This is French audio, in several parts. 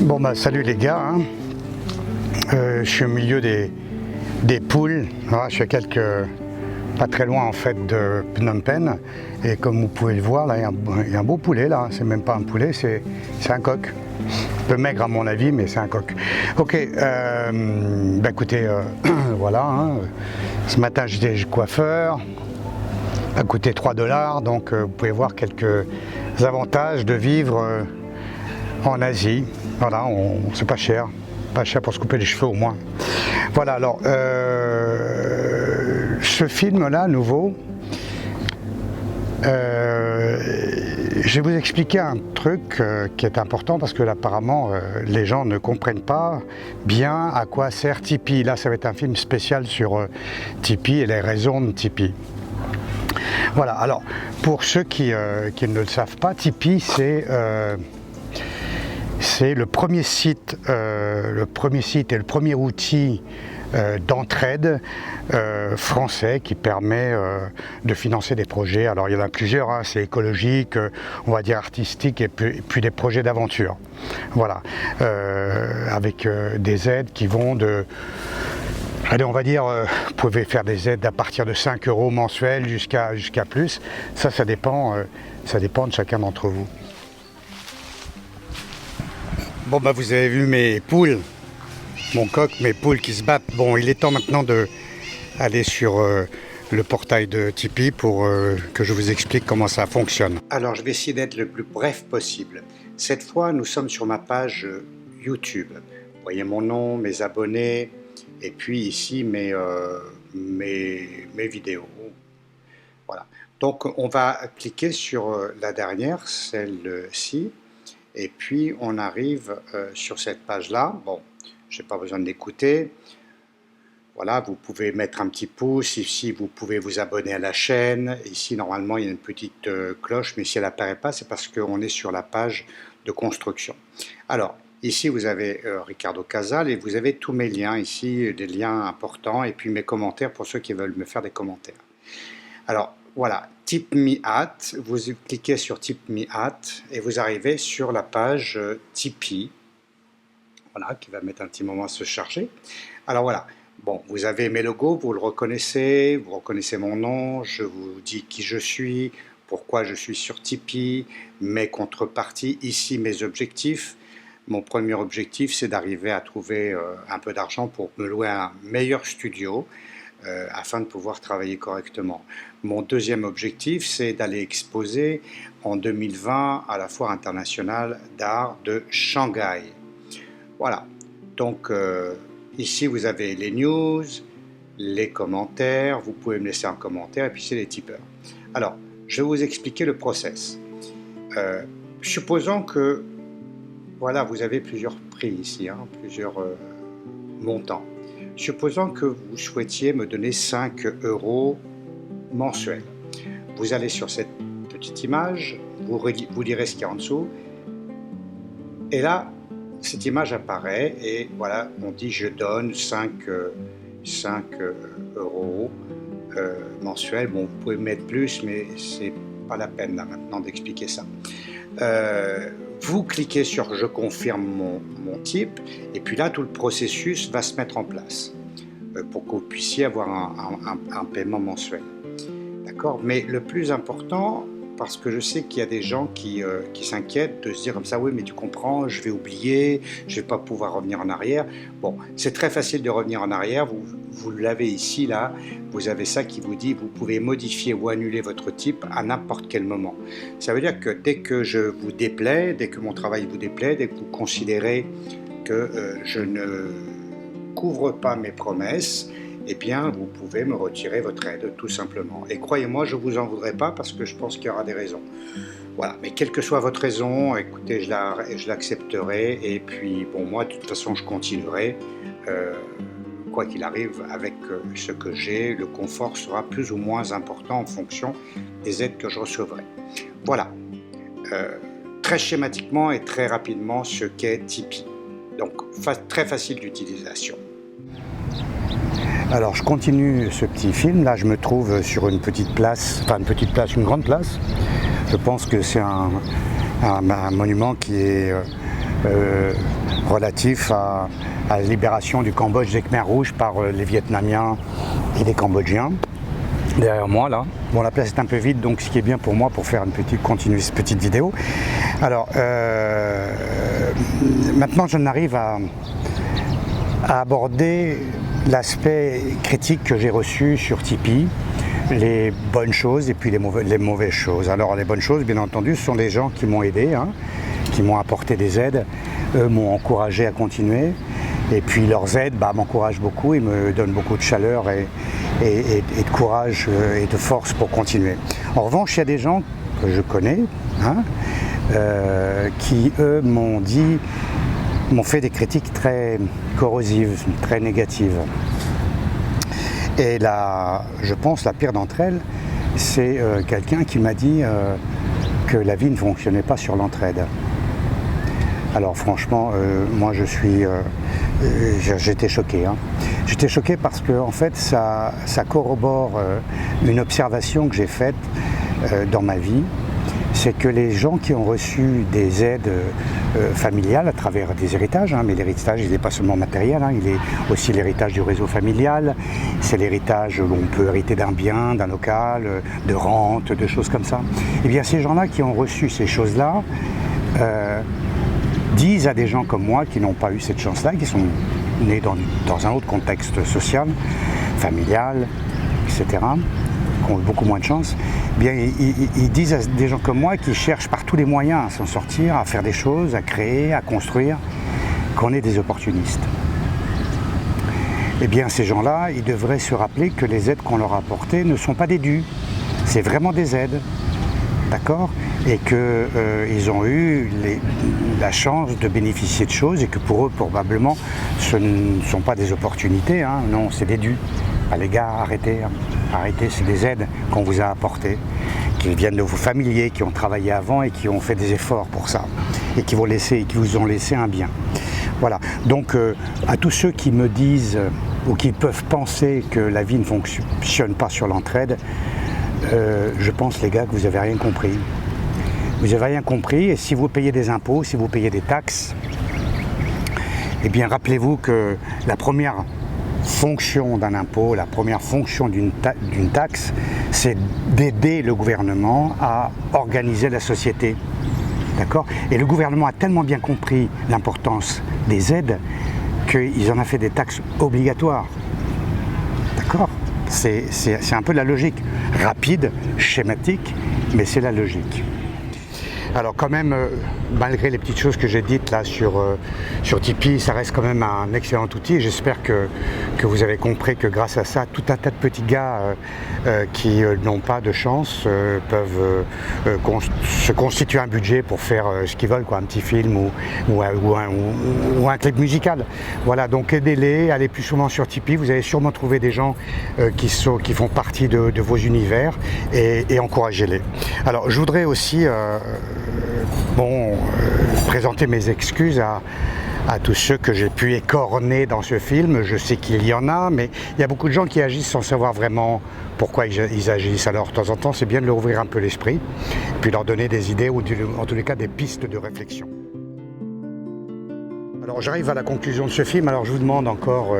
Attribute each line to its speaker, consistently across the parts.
Speaker 1: Bon bah salut les gars, hein. Je suis au milieu des poules, voilà, je suis pas très loin en fait de Phnom Penh et comme vous pouvez le voir là il y a un beau poulet là, c'est même pas un poulet, c'est un coq. Un peu maigre à mon avis mais c'est un coq. Ok, bah écoutez, voilà, hein. Ce matin j'étais coiffeur, ça a coûté 3 $, donc vous pouvez voir quelques avantages de vivre en Asie. Voilà, c'est pas cher pour se couper les cheveux au moins. Voilà, alors ce film-là, nouveau, je vais vous expliquer un truc qui est important parce que apparemment les gens ne comprennent pas bien à quoi sert Tipeee. Là, ça va être un film spécial sur Tipeee et les raisons de Tipeee. Voilà, alors pour ceux qui ne le savent pas, Tipeee c'est le premier site et le premier outil d'entraide français qui permet de financer des projets. Alors il y en a plusieurs, hein, c'est écologique, on va dire artistique et puis des projets d'aventure. Voilà, avec des aides qui vont de... Allez, on va dire, vous pouvez faire des aides à partir de 5 € mensuels jusqu'à plus. Ça dépend de chacun d'entre vous. Bon bah vous avez vu mes poules, mon coq, mes poules qui se battent. Bon, il est temps maintenant d'aller sur le portail de Tipeee pour que je vous explique comment ça fonctionne. Alors je vais essayer d'être le plus bref possible. Cette fois nous sommes sur ma page YouTube. Vous voyez mon nom, mes abonnés et puis ici mes vidéos. Voilà. Donc on va cliquer sur la dernière, celle-ci. Et puis on arrive sur cette page-là. Bon, je n'ai pas besoin d'écouter. Voilà, vous pouvez mettre un petit pouce. Ici, vous pouvez vous abonner à la chaîne. Ici, normalement, il y a une petite cloche, mais si elle n'apparaît pas, c'est parce qu'on est sur la page de construction. Alors, ici, vous avez Ricardo Casal et vous avez tous mes liens. Ici, des liens importants et puis mes commentaires pour ceux qui veulent me faire des commentaires. Alors, voilà, Tip Me At, vous cliquez sur Tip Me At et vous arrivez sur la page Tipeee, voilà, qui va mettre un petit moment à se charger. Alors voilà, bon, vous avez mes logos, vous reconnaissez mon nom, je vous dis qui je suis, pourquoi je suis sur Tipeee, mes contreparties, ici mes objectifs. Mon premier objectif, c'est d'arriver à trouver un peu d'argent pour me louer un meilleur studio, afin de pouvoir travailler correctement. Mon deuxième objectif, c'est d'aller exposer en 2020 à la Foire internationale d'art de Shanghai. Voilà, donc ici vous avez les news, les commentaires, vous pouvez me laisser un commentaire et puis c'est les tipeurs. Alors, je vais vous expliquer le process. Supposons que, voilà, vous avez plusieurs prix ici, hein, plusieurs montants. Supposons que vous souhaitiez me donner 5 € mensuels. Vous allez sur cette petite image, vous lirez ce qu'il y a en dessous, et là, cette image apparaît, et voilà, on dit je donne 5 € mensuels. Bon, vous pouvez mettre plus, mais c'est pas la peine là maintenant d'expliquer ça. Vous cliquez sur je confirme mon type et puis là tout le processus va se mettre en place pour que vous puissiez avoir un paiement mensuel. D'accord ? Mais le plus important, parce que je sais qu'il y a des gens qui s'inquiètent de se dire comme ça, oui mais tu comprends, je vais oublier, je ne vais pas pouvoir revenir en arrière. Bon, c'est très facile de revenir en arrière, vous l'avez ici, là, vous avez ça qui vous dit, vous pouvez modifier ou annuler votre type à n'importe quel moment. Ça veut dire que dès que je vous déplaît, dès que mon travail vous déplaît, dès que vous considérez que je ne couvre pas mes promesses, eh bien, vous pouvez me retirer votre aide, tout simplement. Et croyez-moi, je ne vous en voudrais pas parce que je pense qu'il y aura des raisons. Voilà, mais quelle que soit votre raison, écoutez, je l'accepterai. Et puis, bon, moi, de toute façon, je continuerai. Quoi qu'il arrive, avec ce que j'ai, le confort sera plus ou moins important en fonction des aides que je recevrai. Voilà, très schématiquement et très rapidement, ce qu'est Tipeee. Donc, très facile d'utilisation. Alors je continue ce petit film, là je me trouve sur une petite place, enfin une grande place. Je pense que c'est un monument qui est relatif à la libération du Cambodge des Khmers rouges par les Vietnamiens et les Cambodgiens. Derrière moi là. Bon, la place est un peu vide, donc ce qui est bien pour moi pour faire continuer cette petite vidéo. Alors maintenant j'en arrive à aborder l'aspect critique que j'ai reçu sur Tipeee, les bonnes choses et puis les mauvaises choses. Alors les bonnes choses, bien entendu, ce sont les gens qui m'ont aidé, hein, qui m'ont apporté des aides, eux m'ont encouragé à continuer. Et puis leurs aides m'encouragent beaucoup, ils me donnent beaucoup de chaleur et de courage et de force pour continuer. En revanche, il y a des gens que je connais, hein, qui eux m'ont fait des critiques très corrosives, très négatives. Et là, je pense la pire d'entre elles, c'est quelqu'un qui m'a dit que la vie ne fonctionnait pas sur l'entraide. Alors franchement, moi j'étais choqué. Hein. J'étais choqué parce que en fait ça corrobore une observation que j'ai faite dans ma vie. C'est que les gens qui ont reçu des aides familiales à travers des héritages, hein, mais l'héritage il n'est pas seulement matériel, hein, il est aussi l'héritage du réseau familial, c'est l'héritage où on peut hériter d'un bien, d'un local, de rente, de choses comme ça. Et bien ces gens-là qui ont reçu ces choses-là, disent à des gens comme moi qui n'ont pas eu cette chance-là, qui sont nés dans un autre contexte social, familial, etc., qui ont eu beaucoup moins de chance, eh bien, ils disent à des gens comme moi qui cherchent par tous les moyens à s'en sortir, à faire des choses, à créer, à construire, qu'on est des opportunistes. Eh bien, ces gens-là, ils devraient se rappeler que les aides qu'on leur a apportées ne sont pas des dus, c'est vraiment des aides. D'accord ? Et qu'ils ont eu la chance de bénéficier de choses et que pour eux, probablement, ce ne sont pas des opportunités, hein, non, c'est des dus. Ah, les gars, arrêtez, hein. Arrêtez, c'est des aides qu'on vous a apportées, qui viennent de vos familiers, qui ont travaillé avant et qui ont fait des efforts pour ça, et qui vous ont laissé un bien. Voilà, donc à tous ceux qui me disent ou qui peuvent penser que la vie ne fonctionne pas sur l'entraide, je pense les gars que vous n'avez rien compris. Vous n'avez rien compris et si vous payez des impôts, si vous payez des taxes, eh bien rappelez-vous que la première fonction d'un impôt, la première fonction d'une taxe, c'est d'aider le gouvernement à organiser la société. D'accord ? Et le gouvernement a tellement bien compris l'importance des aides qu'ils en ont fait des taxes obligatoires. D'accord ? C'est un peu la logique, rapide, schématique, mais c'est la logique. Alors quand même, malgré les petites choses que j'ai dites là sur Tipeee, ça reste quand même un excellent outil. J'espère que vous avez compris que grâce à ça, tout un tas de petits gars qui n'ont pas de chance peuvent se constituer un budget pour faire ce qu'ils veulent, quoi, un petit film ou un clip musical. Voilà, donc aidez-les, allez plus souvent sur Tipeee. Vous allez sûrement trouver des gens qui font partie de vos univers et encouragez-les. Alors je voudrais aussi présenter mes excuses à tous ceux que j'ai pu écorner dans ce film. Je sais qu'il y en a, mais il y a beaucoup de gens qui agissent sans savoir vraiment pourquoi ils agissent. Alors de temps en temps, c'est bien de leur ouvrir un peu l'esprit, puis leur donner des idées ou en tous les cas des pistes de réflexion. Alors j'arrive à la conclusion de ce film, alors je vous demande encore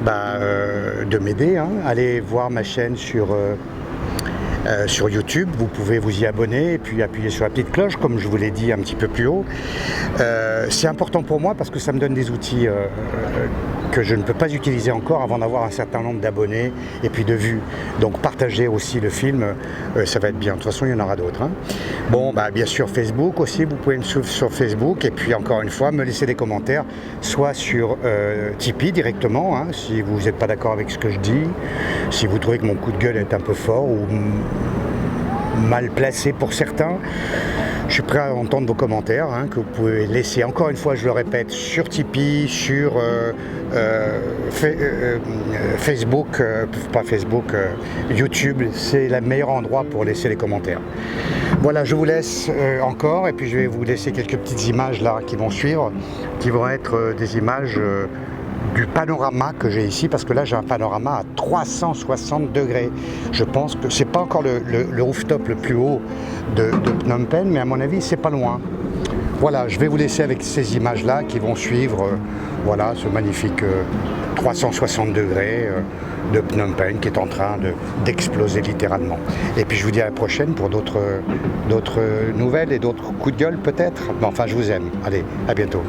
Speaker 1: de m'aider, hein. Allez voir ma chaîne sur YouTube, vous pouvez vous y abonner et puis appuyer sur la petite cloche comme je vous l'ai dit un petit peu plus haut. C'est important pour moi parce que ça me donne des outils que je ne peux pas utiliser encore avant d'avoir un certain nombre d'abonnés et puis de vues. Donc partagez aussi le film, ça va être bien. De toute façon, il y en aura d'autres. Hein. Bon, bien sûr, Facebook aussi, vous pouvez me suivre sur Facebook et puis encore une fois, me laisser des commentaires, soit sur Tipeee directement, hein, si vous n'êtes pas d'accord avec ce que je dis, si vous trouvez que mon coup de gueule est un peu fort ou mal placé pour certains. Je suis prêt à entendre vos commentaires, hein, que vous pouvez laisser, encore une fois, je le répète, sur Tipeee, sur Facebook, pas Facebook, YouTube, c'est le meilleur endroit pour laisser les commentaires. Voilà, je vous laisse encore, et puis je vais vous laisser quelques petites images là qui vont suivre, qui vont être des images du panorama que j'ai ici, parce que là j'ai un panorama à 360 degrés. Je pense que c'est pas encore le rooftop le plus haut de Phnom Penh, mais à mon avis c'est pas loin. Voilà, je vais vous laisser avec ces images-là qui vont suivre voilà, ce magnifique 360 degrés de Phnom Penh qui est en train d'exploser littéralement. Et puis je vous dis à la prochaine pour d'autres nouvelles et d'autres coups de gueule peut-être. Mais enfin, je vous aime. Allez, à bientôt.